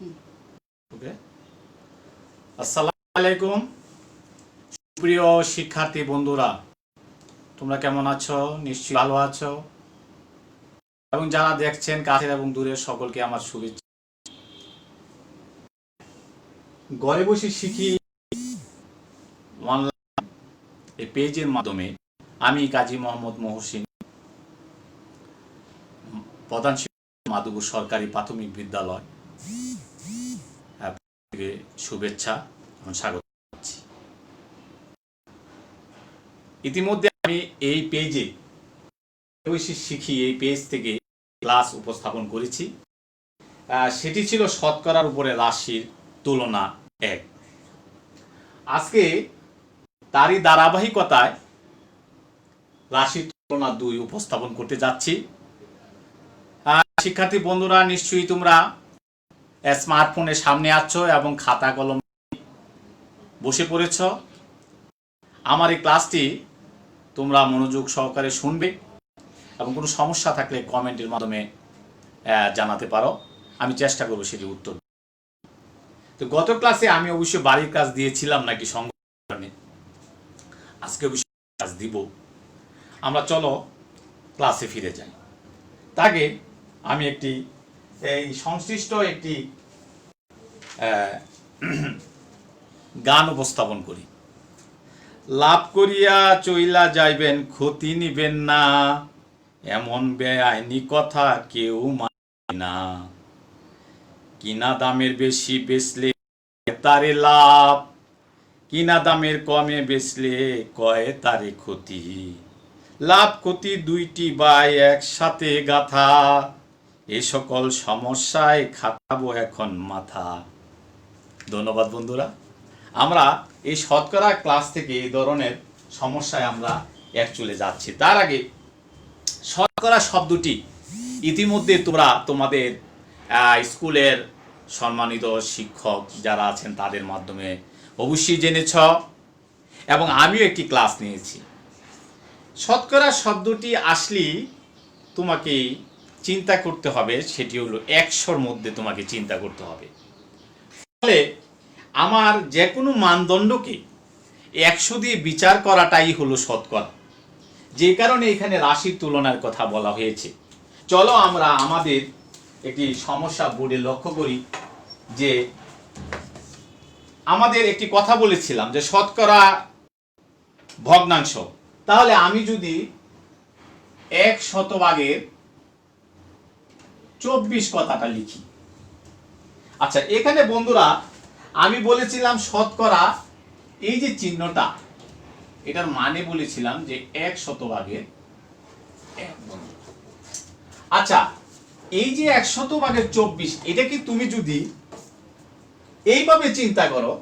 ওকে। আসসালামু আলাইকুম প্রিয় শিক্ষার্থী বন্ধুরা, তোমরা কেমন আছো? নিশ্চয়ই ভালো আছো। এবং যারা দেখছেন কাছের এবং দূরের সকলকে আমার শুভেচ্ছা। ঘরে বসে শিখি অনলাইন এই পেজের মাধ্যমে আমি কাজী মোহাম্মদ মহসিন, প্রধান শিক্ষক, মাধবপুর সরকারি প্রাথমিক বিদ্যালয়, শুভেচ্ছা এবং স্বাগত জানাচ্ছি। ইতিমধ্যে আমি এই পেজে শিখি এই পেজ থেকে ক্লাস উপস্থাপন করেছি। সেটি ছিল শতকরার উপরে রাশির তুলনা 1। আজকে তারই ধারাবাহিকতায় রাশির তুলনা 2 উপস্থাপন করতে যাচ্ছি। শিক্ষার্থী বন্ধুরা, নিশ্চয়ই তোমরা স্মার্টফোনের সামনে আছো এবং খাতা কলম বসে পড়েছ। আমার এই ক্লাসটি তোমরা মনোযোগ সহকারে শুনবে এবং কোনো সমস্যা থাকলে কমেন্টের মাধ্যমে জানাতে পারো, আমি চেষ্টা করবো সেটি উত্তর। তো গত ক্লাসে আমি অবশ্যই বাড়ির কাজ দিয়েছিলাম নাকি সংগঠনে, আজকে অবশ্যই কাজ দিব। আমরা চলো ক্লাসে ফিরে যাই। তাকে আমি একটি এই সংশ্লিষ্ট একটি গান উপস্থাপন করি। লাভ করিয়া চইলা যাইবেন, ক্ষতি নিবেন না, এমন বেআইনি কথা কেউ মানে না। কিনা দামের বেশি বেচলে তারে লাভ, কিনা দামের কমে বেচলে কয় তারে ক্ষতি। লাভ ক্ষতি দুইটি বাই একসাথে গাথা, এ সকল সমস্যায় খাটাবো এখন মাথা। ধন্যবাদ বন্ধুরা। আমরা এই শতকরা ক্লাস থেকে এই ধরনের সমস্যায় আমরা চলে যাচ্ছি। তার আগে শতকরা শব্দটি ইতিমধ্যে তোমরা তোমাদের স্কুলের সম্মানিত শিক্ষক যারা আছেন তাদের মাধ্যমে অবশ্যই জেনেছ এবং আমিও একটি ক্লাস নিয়েছি। শতকরা শব্দটি আসলেই তোমাকে চিন্তা করতে হবে, সেটি হলো 100-র মধ্যে তোমাকে চিন্তা করতে হবে। ফলে আমার যে কোনো মানদণ্ডকে 100 দিয়ে বিচার করাটাই হলো শতকরা, যে কারণে এখানে রাশির তুলনার কথা বলা হয়েছে। চলো আমরা আমাদের একটি সমস্যা বোর্ডে লক্ষ্য করি যে আমাদের একটি কথা বলেছিলাম যে শতকরা ভগ্নাংশ। তাহলে আমি যদি 100 কথাটা লিখি। আচ্ছা, এখানে বন্ধুরা আমি বলেছিলাম শতকরা এই যে চিহ্নটা, এটার মানে বলেছিলাম যে 100 বন্ধু। আচ্ছা, এই যে 100 এটা কি তুমি যদি এইভাবে চিন্তা করো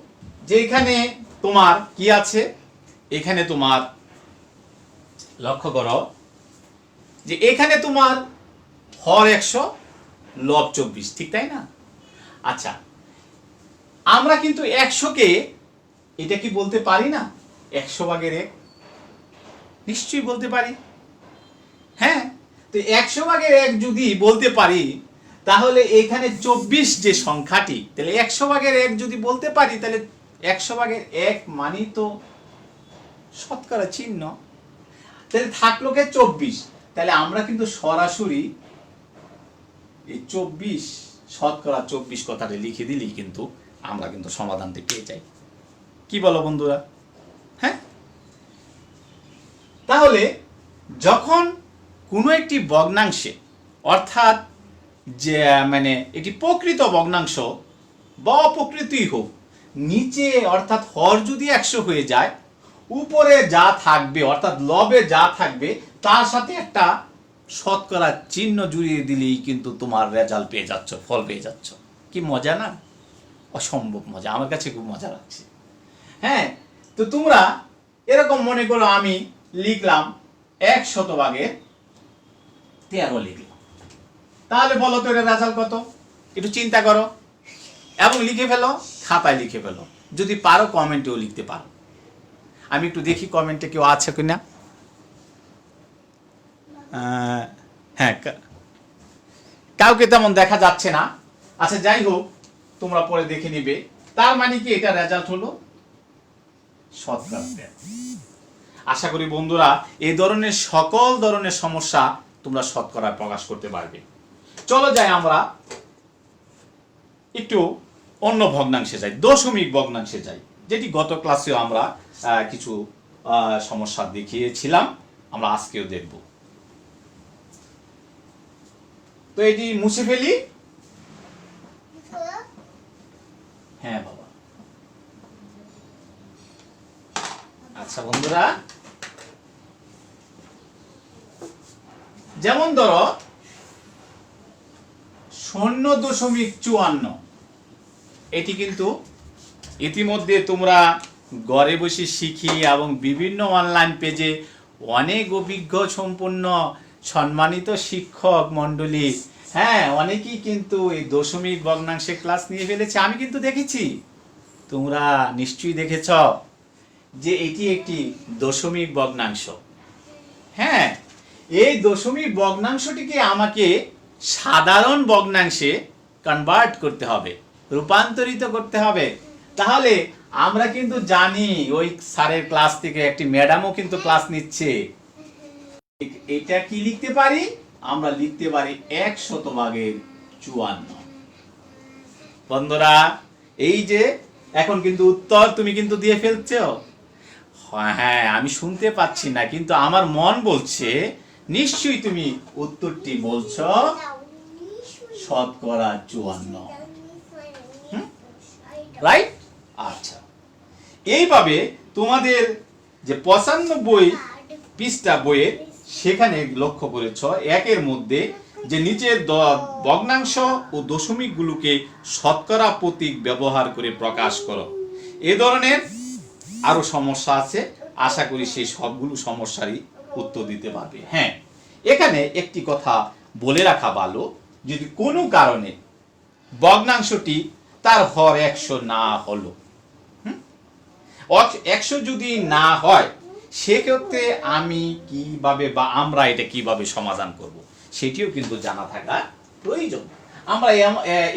যে এখানে তোমার কি আছে, এখানে তোমার লক্ষ্য করো যে এখানে তোমার হর 100 লব 24, ঠিক তাই না? আচ্ছা, আমরা কিন্তু 100-কে এটা কি বলতে পারি না 100/1? নিশ্চয়ই বলতে পারি। হ্যাঁ, তো 100/1 যদি বলতে পারি তাহলে এখানে 24 যে সংখ্যাটি, তাহলে 100/1 যদি বলতে পারি তাহলে 100/1 মানেই তো শতকরা চিহ্ন। তাহলে থাকলো কে 24। তাহলে আমরা কিন্তু সরাসরি এই 24 শতকরা 24 কথাটা লিখে দিলেই কিন্তু আমরা কিন্তু সমাধানটি পেয়ে যাই। কি বলো বন্ধুরা? হ্যাঁ, তাহলে যখন কোনো একটি ভগ্নাংশে, অর্থাৎ যে মানে একটি প্রকৃত ভগ্নাংশ বা অপ্রকৃতই হোক, নিচে অর্থাৎ হর যদি 100 হয়ে যায়, উপরে যা থাকবে অর্থাৎ লবে যা থাকবে তার সাথে একটা শতকরা চিহ্ন জুড়িয়ে দিলেই কিন্তু তোমার রেজাল্ট পেয়ে যাচ্ছ, ফল পেয়ে যাচ্ছ। কি মজা না? অসম্ভব মজা, আমার কাছে খুব মজা লাগছে। হ্যাঁ, তো তোমরা এরকম মনে করো আমি লিখলাম 100/13 লিখলাম, তাহলে বলো তো এর রেজাল্ট কত? একটু চিন্তা করো এবং লিখে ফেলো, খাতায় লিখে ফেলো। যদি পারো কমেন্টেও লিখতে পারো। আমি একটু দেখি কমেন্টে কেউ আছে কিনা। হ্যাঁ, কাউকে তেমন দেখা যাচ্ছে না। আচ্ছা, যাই হোক, তোমরা পরে দেখে নিবে। তার মানে কি এটা রেজাল্ট হলো শতকরা 13। আশা করি বন্ধুরা এই ধরনের সকল ধরনের সমস্যা তোমরা শতকরায় প্রকাশ করতে পারবে। চলো যাই আমরা একটু অন্য ভগ্নাংশে যাই, দশমিক ভগ্নাংশে যাই, যেটি গত ক্লাসেও আমরা কিছু সমস্যা দেখিয়েছিলাম, আমরা আজকেও দেখব। তো এটি মুছে ফেলি। হ্যাঁ বাবা। আচ্ছা বন্ধুরা, যেমন ধরো 0.54, এটি কিন্তু ইতিমধ্যে তোমরা ঘরে বসে শিখি এবং বিভিন্ন অনলাইন পেজে অনেক অভিজ্ঞ সম্পন্ন সম্মানিত শিক্ষক মণ্ডলী, হ্যাঁ, অনেকেই কিন্তু এই দশমিক ভগ্নাংশে ক্লাস নিয়ে ফেলেছে। আমি কিন্তু দেখেছি, তোমরা নিশ্চয়ই দেখেছ যে এটি একটি দশমিক ভগ্নাংশ। হ্যাঁ, এই দশমিক ভগ্নাংশটিকে আমাকে সাধারণ ভগ্নাংশে কনভার্ট করতে হবে, রূপান্তরিত করতে হবে। তাহলে আমরা কিন্তু জানি ওই স্যারের ক্লাস থেকে একটি ম্যাডামও কিন্তু ক্লাস নিচ্ছে। এটা কি লিখতে পারি? আমরা লিখতে পারি 100/54। বন্ধুরা, এই যে এখন কিন্তু উত্তর তুমি কিন্তু দিয়ে ফেলছো। হ্যাঁ, আমি শুনতে পাচ্ছি না, কিন্তু আমার মন বলছে নিশ্চয়ই তুমি উত্তরটি বলছো 54। রাইট? আচ্ছা, এইভাবে তোমাদের যে 95 পৃষ্ঠা বইয়ের সেখানে লক্ষ্য করেছ, একের মধ্যে যে নিচের ভগ্নাংশ ও দশমিকগুলোকে শতকরা প্রতীক ব্যবহার করে প্রকাশ করো। এ ধরনের আরো সমস্যা আছে, আশা করি সেই সবগুলো সমস্যারই উত্তর দিতে পারবে। হ্যাঁ, এখানে একটি কথা বলে রাখা ভালো, যদি কোনো কারণে ভগ্নাংশটি তার হর 100 না হলো, 100 যদি না হয়, সেক্ষেত্রে আমি কিভাবে বা আমরা এটা কিভাবে সমাধান করব সেটিও কিন্তু জানা থাকা প্রয়োজন। আমরা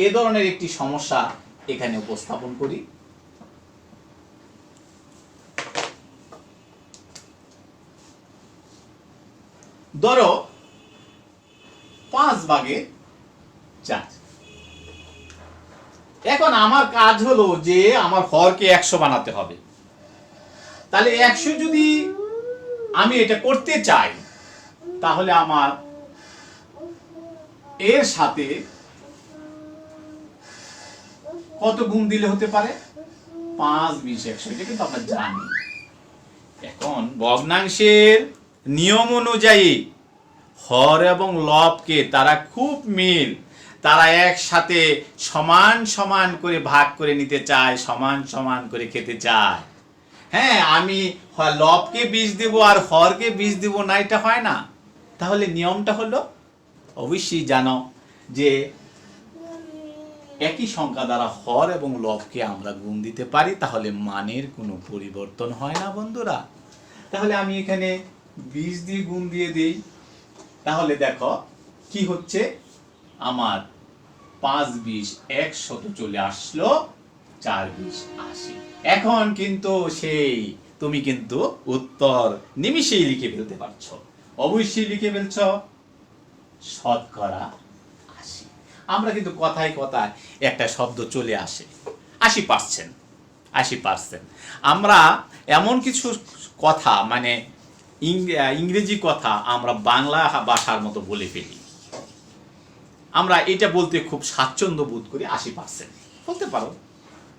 এ ধরনের একটি সমস্যা এখানে উপস্থাপন করি। ধরো 5/4। এখন আমার কাজ হলো যে আমার হরকে 100 বানাতে হবে। তাহলে 100 যদি আমি এটা করতে চাই, তাহলে আমার এর সাথে কত গুণ দিলে হতে পারে? 5, 20, 100, এটা কিন্তু আমরা জানি। এখন ভগ্নাংশের নিয়ম অনুযায়ী হর এবং লবকে তারা খুব মিল, তারা একসাথে সমান সমান করে ভাগ করে নিতে চায়, সমান সমান করে খেতে চায়। হ্যাঁ, আমি লবকে 20 দেব আর হরকে 20 দেব না, এটা হয় না। তাহলে নিয়মটা হলো, অবশ্যই জানো যে একই সংখ্যা দ্বারা হর এবং লবকে আমরা গুণ দিতে পারি, তাহলে মানের কোনো পরিবর্তন হয় না বন্ধুরা। তাহলে আমি এখানে 20 দিয়ে গুণ দিয়ে দিই, তাহলে দেখো কি হচ্ছে, আমার 5, 20, 100 চলে আসলো, 4, 20, 80। এখন কিন্তু সেই তুমি কিন্তু উত্তর নিমিষেই লিখে ফেলতে পারছো, অবশ্যই লিখে ফেলছো 80। আমরা কিন্তু কথায় কথায় একটা শব্দ চলে আসে 80%। আমরা এমন কিছু কথা, মানে ইংরেজি কথা আমরা বাংলা ভাষার মতো বলে ফেলি। আমরা এটা বলতে খুব স্বাচ্ছন্দ্য বোধ করি। 80% বলতে পারো,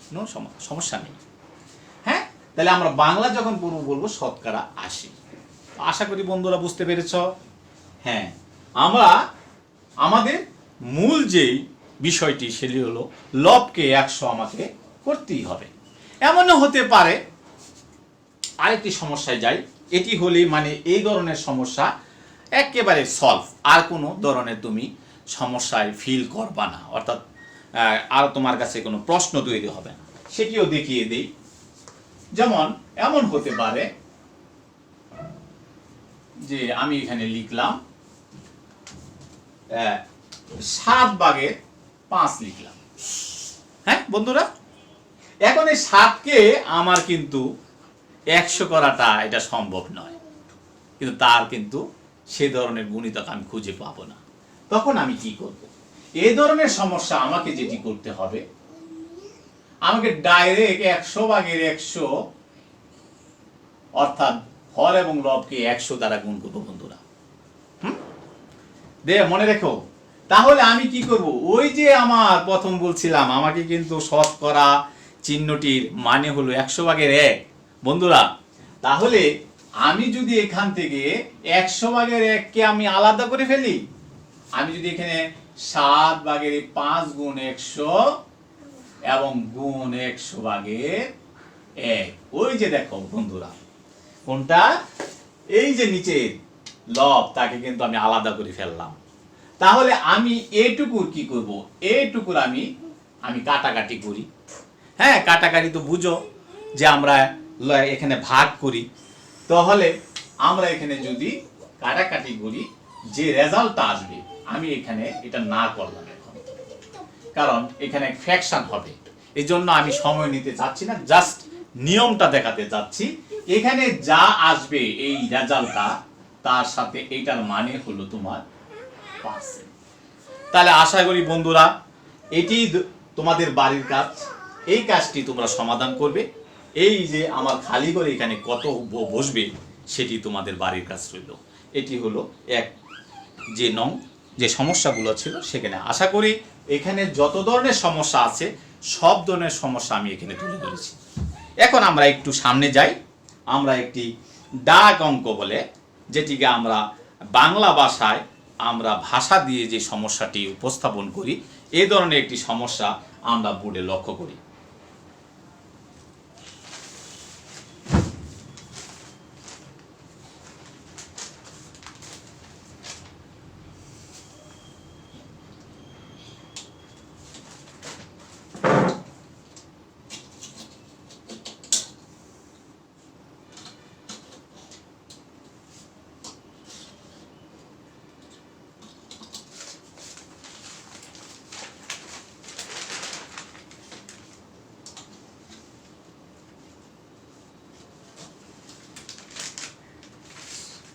কোনো সমস্যা নেই। হ্যাঁ, তাহলে আমরা বাংলা যখন বলবো 80। আশা করি বন্ধুরা বুঝতে পেরেছ। হ্যাঁ, আমরা আমাদের মূল যেই বিষয়টি সেটি হলো লবকে 100 আমাকে করতেই হবে। এমনও হতে পারে, আরেকটি সমস্যায় যাই, এটি হলে মানে এই ধরনের সমস্যা একেবারে সলভ, আর কোনো ধরনের তুমি সমস্যায় ফিল করবা না, অর্থাৎ আর তোমার কাছে কোনো প্রশ্ন তৈরি হবে না, সেটিও দেখিয়ে দেই। যেমন এমন হতে পারে যে আমি এখানে লিখলাম 7/5 লিখলাম। হ্যাঁ বন্ধুরা, এখন এই 7কে আমার কিন্তু 100 করাটা এটা সম্ভব নয়, কিন্তু তার কিন্তু সে ধরনের গুণিতক আমি খুঁজে পাবো না। তখন আমি কি করব? এই ধরনের সমস্যা আমাকে যেটি করতে হবে, আমাকে ডাইরেক্ট 100/100 অর্থাৎ হর এবং লবকে 100 দ্বারা গুণ করবো বন্ধুরা। মনে রেখো। তাহলে আমি কি করব? ওই যে আমার প্রথম বলছিলাম, আমাকে কিন্তু শতকরা চিহ্নটির মানে হলো 100/1 বন্ধুরা। তাহলে আমি যদি এখান থেকে 100/1 কে আমি আলাদা করে ফেলি, আমি যদি এখানে 7/5 গুণ 100 এবং গুণ 100/1, ওই যে দেখো বন্ধুরা, কোনটা? এই যে নিচের লব, তাকে কিন্তু আমি আলাদা করে ফেললাম। তাহলে আমি এইটুকুর কি করব? এইটুকুর আমি কাটাকাটি করি। হ্যাঁ, কাটাকাটি তো বুঝো যে আমরা এখানে ভাগ করি। তাহলে আমরা এখানে যদি কাটাকাটি করি, যে রেজাল্টটা আসবে, আমি এখানে এটা না করলাম এখন, কারণ এখানে ফ্র্যাকশন হবে। এই জন্য আমি সময় নিতে চাচ্ছি না, জাস্ট নিয়মটা দেখাতে চাচ্ছি। এখানে যা আসবে এই রেজাল্টটা, তার সাথে এইটার মানে হলো তোমার পার্সেন্ট। তাহলে আশা করি বন্ধুরা, এটি তোমাদের বাড়ির কাজ। এই কাজটি তোমরা সমাধান করবে। এই যে আমার খালি করে এখানে কত বসবে, সেটি তোমাদের বাড়ির কাজ রইল। এটি হলো এক যে সমস্যাগুলো ছিল সেখানে। আশা করি এখানে যত ধরনের সমস্যা আছে, সব ধরনের সমস্যা আমি এখানে তুলে ধরেছি। এখন আমরা একটু সামনে যাই। আমরা একটি ডাক অঙ্ক বলে, যেটিকে আমরা বাংলা ভাষায় আমরা ভাষা দিয়ে যে সমস্যাটি উপস্থাপন করি, এই ধরনের একটি সমস্যা আমরা বোর্ডে লক্ষ্য করি।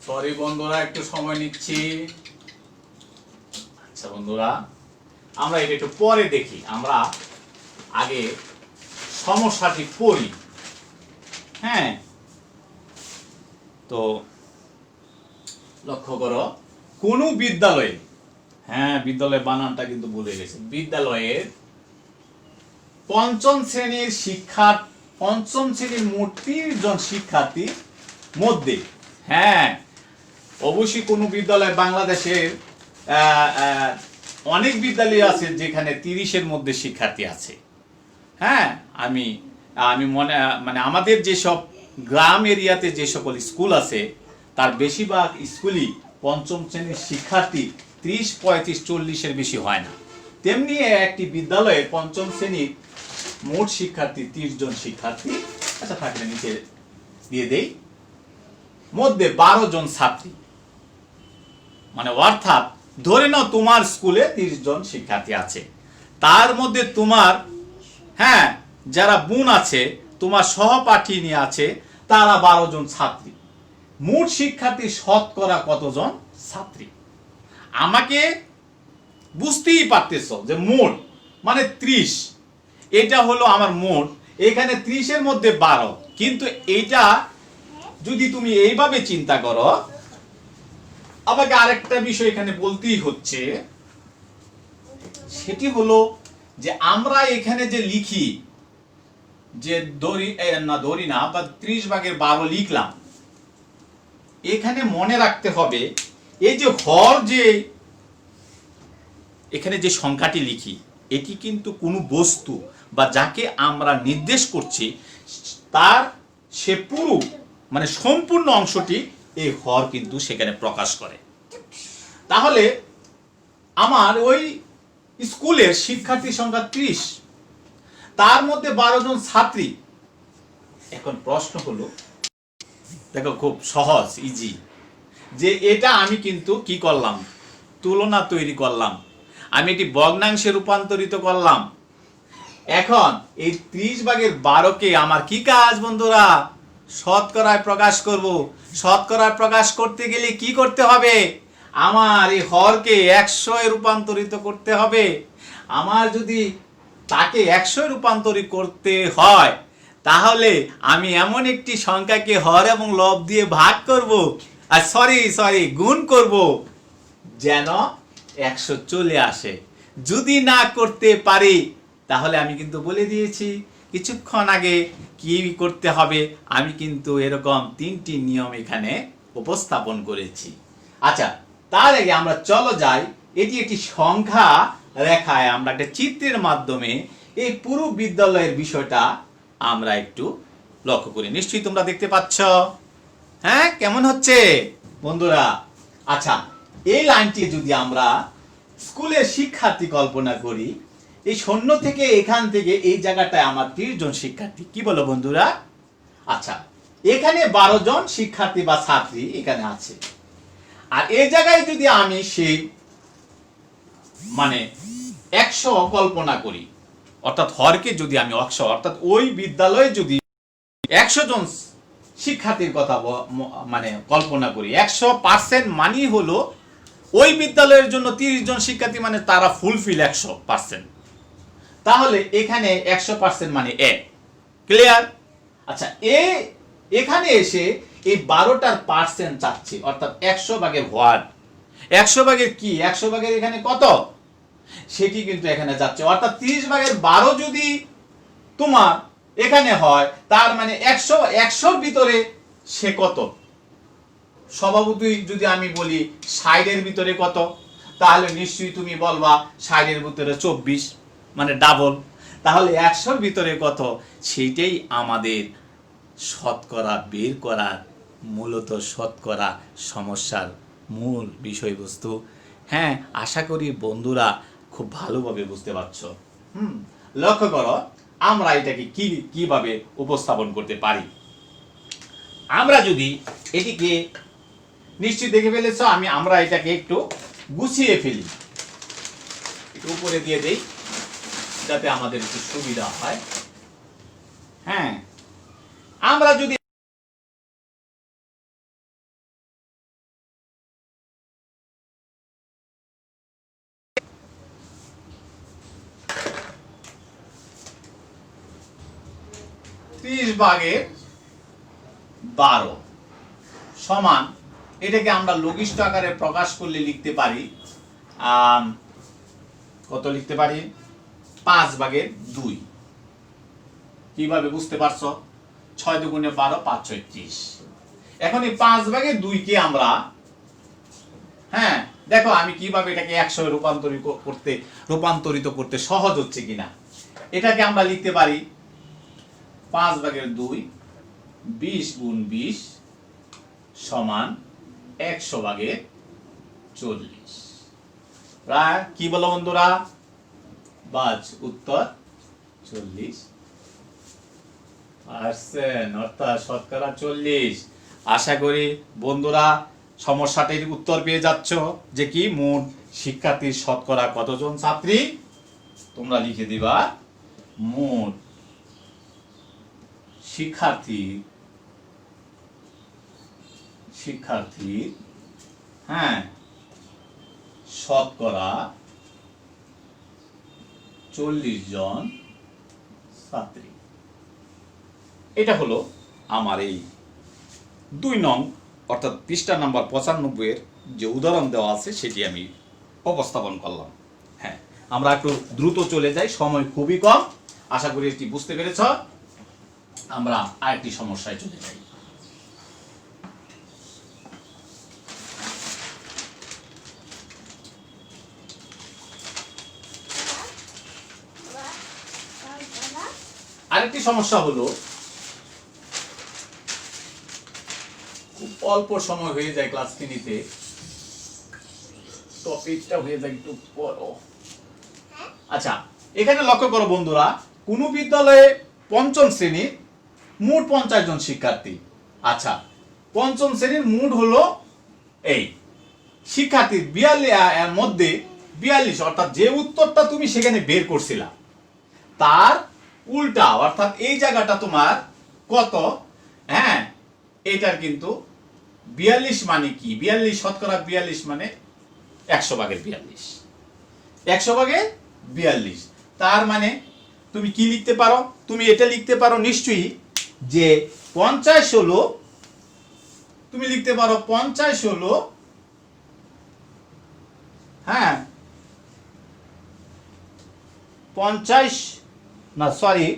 সরি বন্ধুরা, একটু সময় নিচ্ছি। আচ্ছা বন্ধুরা, আমরা এটা একটু পরে দেখি, আমরা আগে সমস্যাটি পড়ি। হ্যাঁ, তো লক্ষ্য করো, কোন বিদ্যালয়ে, হ্যাঁ বিদ্যালয় বানানটা কিন্তু ভুলে গেছে, বিদ্যালয়ের পঞ্চম শ্রেণীর মোট 30 জন শিক্ষার্থীর মধ্যে, হ্যাঁ অবশ্যই কোন বিদ্যালয়, বাংলাদেশের অনেক বিদ্যালয় আছে যেখানে 30-এর মধ্যে শিক্ষার্থী আছে। হ্যাঁ, আমি মানে আমাদের যেসব গ্রাম এরিয়াতে যে সকল স্কুল আছে, তার বেশিরভাগ স্কুলই পঞ্চম শ্রেণীর শিক্ষার্থী 30, 35, 40-এর বেশি হয় না। তেমনি একটি বিদ্যালয়ে পঞ্চম শ্রেণীর মোট শিক্ষার্থী 30 জন শিক্ষার্থী, আচ্ছা থাকলে নিচে দিয়ে দেই, মধ্যে 12 জন ছাত্রী, মানে অর্থাৎ ধরে নাও তোমার স্কুলে 30 জন শিক্ষার্থী আছে, তার মধ্যে তোমার হ্যাঁ যারা বোন আছে, তোমার সহপাঠিনী আছে, তারা 12 জন ছাত্রী। মোট শিক্ষার্থী শতকরা কতজন ছাত্রী? আমাকে বুঝতেই পারতেছ যে মোট মানে 30, এটা হলো আমার মোট। এখানে 30-এর মধ্যে 12, কিন্তু এটা যদি তুমি এইভাবে চিন্তা করো, আমাকে আরেকটা বিষয় এখানে বলতেই হচ্ছে, সেটি হলো যে আমরা এখানে যে লিখি, যে ধরি না বা 30/12 লিখলাম, এখানে মনে রাখতে হবে এই যে হর, যে এখানে যে সংখ্যাটি লিখি, এটি কিন্তু কোনো বস্তু বা যাকে আমরা নির্দেশ করছি, তার সে পুরো মানে সম্পূর্ণ অংশটি এই হর কিন্তু সেখানে প্রকাশ করে। তাহলে আমার ওই স্কুলের শিক্ষার্থী সংখ্যা 30, তার মধ্যে 12 জন ছাত্রী। এখন প্রশ্ন হলো, দেখো খুব সহজ, ইজি, যে এটা আমি কিন্তু কি করলাম, তুলনা তৈরি করলাম, আমি এটি ভগ্নাংশে রূপান্তরিত করলাম, এখন এই 30/12 আমার কি কাজ বন্ধুরা? শতকরায় প্রকাশ করব। শতকরায় প্রকাশ করতে গেলে কি করতে হবে? আমার এই হরকে 100 এ রূপান্তরিত করতে হবে। আমার যদি তাকে 100 এ রূপান্তরিত করতে হয়, তাহলে আমি এমন একটি সংখ্যাকে হর এবং লব দিয়ে ভাগ করব, আর সরি গুণ করব, যেন 100 চলে আসে। যদি না করতে পারি, তাহলে আমি কিন্তু বলে দিয়েছি কিছুক্ষণ আগে কি করতে হবে। আমি কিন্তু এরকম 3টি নিয়ম এখানে উপস্থাপন করেছি। আচ্ছা, তার আগে আমরা চলো যাই, এটি একটি সংখ্যা রেখায় আমরা একটা চিত্রের মাধ্যমে এই পুরো বিদ্যালয়ের বিষয়টা আমরা একটু লক্ষ্য করি। নিশ্চয়ই তোমরা দেখতে পাচ্ছ, হ্যাঁ, কেমন হচ্ছে বন্ধুরা? আচ্ছা, এই লাইনটি যদি আমরা স্কুলের শিক্ষার্থী কল্পনা করি, এই 0 থেকে এখান থেকে এই জায়গাটায় আমার 30 জন শিক্ষার্থী, কি বলো বন্ধুরা? আচ্ছা, এখানে 12 জন শিক্ষার্থী বা ছাত্রী এখানে আছে। আর এই জায়গায় যদি আমি সেই 100 কল্পনা করি, অর্থাৎ হরকে যদি আমি 100, অর্থাৎ ওই বিদ্যালয়ে যদি 100 জন শিক্ষার্থীর কথা কল্পনা করি, 100% মানি হলো ওই বিদ্যালয়ের জন্য 30 জন শিক্ষার্থী, মানে তারা ফুলফিল 100%। তাহলে এখানে 100% মানে এ, ক্লিয়ার? আচ্ছা, এখানে এসে এই 12টার পার্সেন্ট চাচ্ছি, অর্থাৎ 100 হোয়াট, 100 কি, 100 এখানে কত, সেটি কিন্তু এখানে যাচ্ছে। অর্থাৎ 30/12 যদি তোমার এখানে হয়, তার মানে 100 ভিতরে সে কত? স্বভাবতই যদি আমি বলি 60 ভিতরে কত, তাহলে নিশ্চয়ই তুমি বলবা 60 ভিতরে 24, মানে ডাবল। তাহলে 100 ভিতরে কত, সেইটাই আমাদের শতকরা বের করার, মূলত শতকরা সমস্যার মূল বিষয়বস্তু। হ্যাঁ, আশা করি বন্ধুরা খুব ভালোভাবে বুঝতে পারছো। লক্ষ্য করো, আমরা এটাকে কিভাবে উপস্থাপন করতে পারি। আমরা যদি এটিকে, নিশ্চয়ই দেখে ফেলেছ, আমরা এটাকে একটু গুছিয়ে ফেলি, একটু উপরে দিয়ে দেই যাতে আমাদের একটু সুবিধা হয়। হ্যাঁ, আমরা যদি ত্রিশ ভাগের 12 সমান, এটাকে আমরা লঘিষ্ঠ আকারে প্রকাশ করলে লিখতে পারি, কত লিখতে পারি? 5/2। কিভাবে বুঝতে পারছো? 6 দুগুণে 12, 5 6 30। এখন এই 5/2 কে আমরা, হ্যাঁ দেখো আমি কিভাবে এটাকে 100 এ রূপান্তরিত করতে সহজ হচ্ছে কিনা। এটাকে আমরা লিখতে পারি 5/2, 20 গুণ 20 সমান 100/40। প্রায় কি বলো বন্ধুরা? বাজ উত্তর 40%, অর্থাৎ শতকরা 40। আশা করি বন্ধুরা সমস্যাটির উত্তর পেয়ে যাচ্ছ, যে কি মোট শিক্ষার্থীর শতকরা কতজন ছাত্রী? তোমরা লিখে দিবা মোট শিক্ষার্থী হ্যাঁ শতকরা 40 জন ছাত্রী। এটা হলো আমার এই 2 নং, অর্থাৎ পৃষ্ঠা নাম্বার 95 এর যে উদাহরণ দেওয়া আছে সেটি আমি উপস্থাপন করলাম। হ্যাঁ, আমরা একটু দ্রুত চলে যাই, সময় খুবই কম। আশা করি এটি বুঝতে পেরেছ। আমরা আরেকটি সমস্যায় চলে যাই। আরেকটি সমস্যা হলো, খুব অল্প সময় হয়ে যায় ক্লাস নিতে, টপিকটা হয়ে যায় একটু বড়। আচ্ছা, এখানে লক্ষ্য করো বন্ধুরা, কোন বিদ্যালয়ে 5ম শ্রেণীর মোট 50 জন শিক্ষার্থী। আচ্ছা, 5ম শ্রেণীর মোট হলো এই শিক্ষার্থীর 42 মধ্যে 42, অর্থাৎ যে উত্তরটা তুমি সেখানে বের করছিলা তার উল্টা, অর্থাৎ এই জায়গাটা তোমার কত, হ্যাঁ এটার কিন্তু 42 মানে কি, 42 শতকরা 42 মানে 100 ভাগের 42, 100 ভাগের 42। তার মানে তুমি কি লিখতে পারো, তুমি এটা লিখতে পারো নিশ্চয়ই যে 50 হলো, তুমি লিখতে পারো 50 হলো, হ্যাঁ 50 না সরি,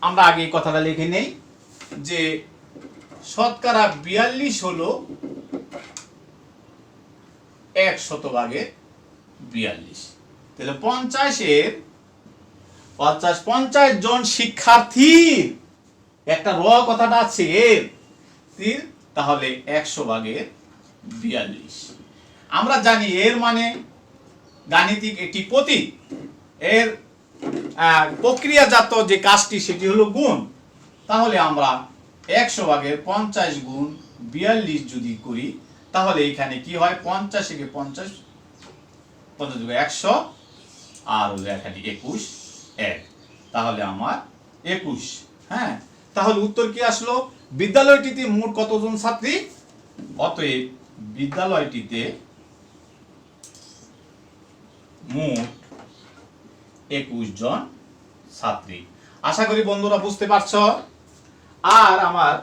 আমরা আগে এই কথাটা লিখে নেই যে শতকরা 42 হলো 100 ভাগের 42। তাহলে 50 জন শিক্ষার্থীর একটা র কথাটা আছে এর তীর, তাহলে 100 ভাগের 42। আমরা জানি এর মানে গাণিতিক একটি প্রতীক, এর প্রক্রিয়াজাত যে কাজটি সেটি হলো গুণ। তাহলে আমরা 100 ভাগের 50 গুণ 42 যদি করি তাহলে এখানে কি হয়, 50 থেকে 50 100 আর হলো এখানে 21 1, তাহলে আমার 21। হ্যাঁ, তাহলে উত্তর কি আসলো, বিদ্যালয়টিতে মোট কতজন ছাত্রী, অতএব বিদ্যালয়টিতে মোট 21 জন ছাত্রী। আশা করি বন্ধুরা বুঝতে পারছো। আর আমার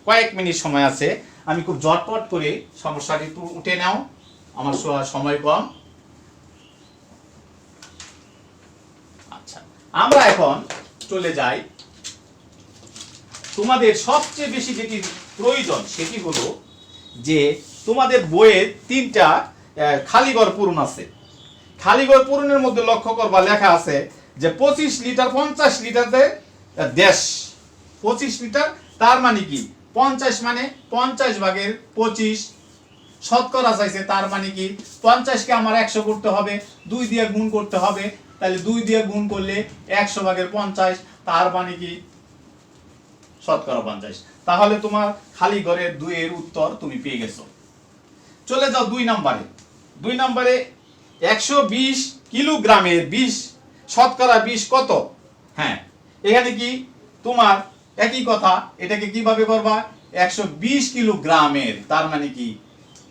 কয়েক মিনিট সময় আছে, আমি খুব ঝটপট করে সমস্যাটি উঠে নাও, আমার সময় কম। আচ্ছা, আমরা এখন চলে যাই, তোমাদের সবচেয়ে বেশি যেটি প্রয়োজন সেটি হলো যে তোমাদের বইয়ের 3টা খালিঘর পূরণ আছে। খালিঘর পূরণের মধ্যে লক্ষ্য করবা লেখা আছে যে 25 লিটার 50 লিটারে দেশ, 25 লিটার, তার মানে কি 50 মানে 50 ভাগের 25 শতকরা চাইছে, তার মানে কি 50 কে আমার 100 করতে হবে, 2 দিয়ে গুণ করতে হবে, তাহলে 2 দিয়ে গুণ করলে 100 ভাগের 50, তার মানে কি শতকরা 50। তাহলে তোমার খালি ঘরের 2 এর উত্তর তুমি পেয়ে গেছো। চলে যাও 2 নম্বরে। 2 নম্বরে 120 কিলোগ্রামের 20 শতকরা 20 কত, হ্যাঁ এখানে কি তোমার একই কথা, এটাকে কিভাবে করবা, 120 কিলোগ্রামের, তার মানে কি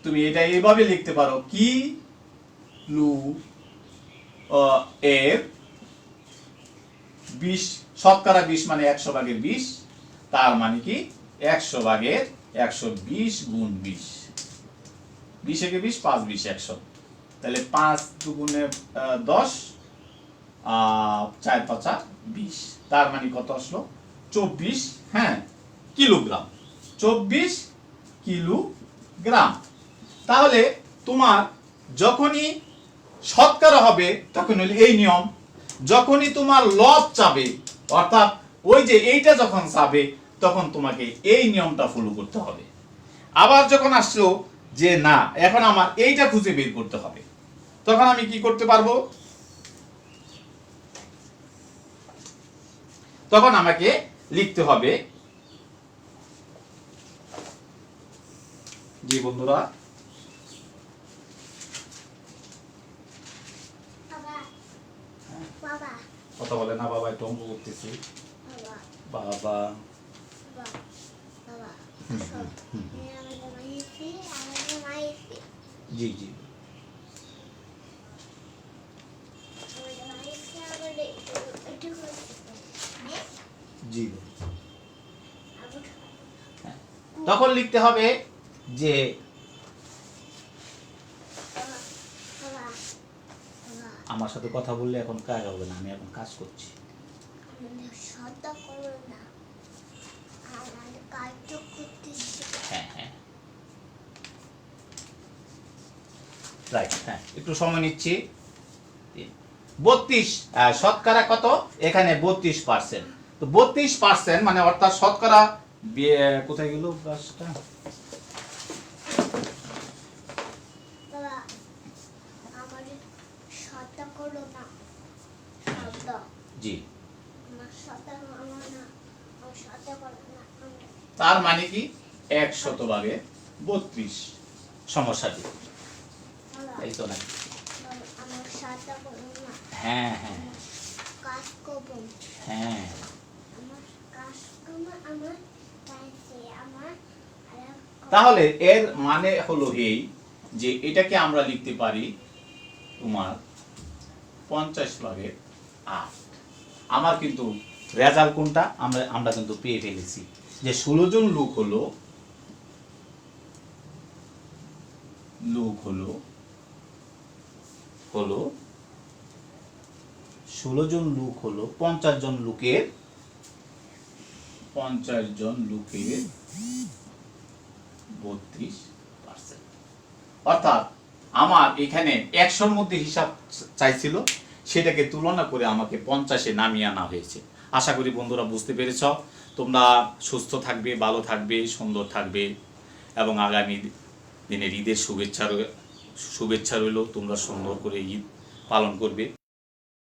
তুমি এটা এইভাবে লিখতে পারো, কিলো এর 20 শতকরা 20 মানে 100 ভাগের 20, তার মানে কি 100 ভাগের 120 গুণ 20, 20 একে 20 5 20 100, তাহলে 5 দুগুণে 10 4 5 20, তার মানে কত আসলো 24, হ্যাঁ কিলোগ্রাম, 24 কিলোগ্রাম। তাহলে তোমার যখনই শতকরা হবে তখন হলো এই নিয়ম, যখনই তোমার লব চাবে অর্থাৎ ওই যে এইটা যখন চাবে তখন তোমাকে এই নিয়মটা ফলো করতে হবে। আবার যখন আসলো যে না এখন আমার এইটা খুঁজে বের করতে হবে, তখন আমি কি করতে পারবো, তখন আমাকে লিখতে হবে, জি বন্ধুরা কথা বলে না, বাবা একটু অঙ্ক করতেছি, বাবা জি জি জি, তখন লিখতে হবে যে আমার সাথে কথা বললে এখন কাজ হবে না, আমি এখন কাজ করছি, হ্যাঁ হ্যাঁ রাইট, হ্যাঁ একটু সময় নিচ্ছি। 32 শতকরা কত, এখানে 32%, তো 32% মানে অর্থাৎ শতকরা কোথায় গেল গাছটা, জি তার মানে কি 100 ভাগে 32 সমস্যাটি এই তো নাকি ছাতা করব না। হ্যাঁ হ্যাঁ কাজ করব। হ্যাঁ আমার কাজ করব, আমার কাছে আমার আর তাহলে এর মানে হলো এই যে এটাকে আমরা লিখতে পারি তোমার 50/8। আমার কিন্তু রেজাল্ট কোনটা আমরা কিন্তু পেয়ে ফেলেছি যে 16 জন লোক হলো 16 জন লোক হলো 50 জন লোকের 32%। অর্থাৎ আমার এখানে 100-র মধ্যে হিসাব চাইছিল, সেটাকে তুলনা করে আমাকে 50-এ নামিয়ে আনা হয়েছে। আশা করি বন্ধুরা বুঝতে পেরেছ। তোমরা সুস্থ থাকবে, ভালো থাকবে, সুন্দর থাকবে এবং আগামী দিনের ঈদের শুভেচ্ছা রইল। তোমরা সুন্দর করে ঈদ পালন করবে।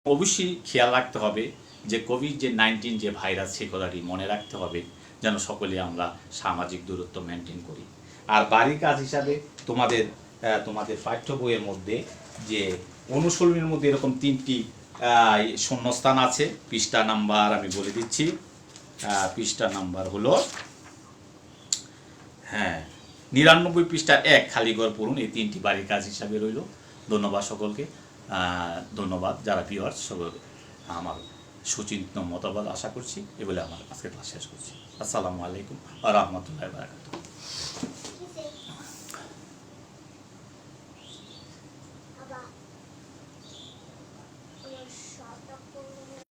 অবশ্যই খেয়াল রাখতে হবে যে COVID-19 যে ভাইরাস, সে কথাটি মনে রাখতে হবে যেন সকলে আমরা সামাজিক দূরত্ব মেনটেন করি। আর বাড়ির কাজ হিসাবে তোমাদের পাঠ্য বইয়ের মধ্যে যে অনুশীলনের মধ্যে এরকম 3টি শূন্যস্থান আছে। পৃষ্ঠা নাম্বার আমি বলে দিচ্ছি। পৃষ্ঠা নাম্বার হলো 99 পৃষ্ঠা 1 খালি ঘর পড়ুন। এই 3টি বাড়ির কাজ হিসাবে রইল। ধন্যবাদ সকলকে। ধন্যবাদ যারা ভিউয়ার্স, সকলকে আমার সুচিন্তিত মতামত আশা করছি। এ বলে আমার আজকে ক্লাস শেষ করছি। আসসালামু আলাইকুম ওয়া রাহমাতুল্লাহি ওয়া বারাকাতুহু।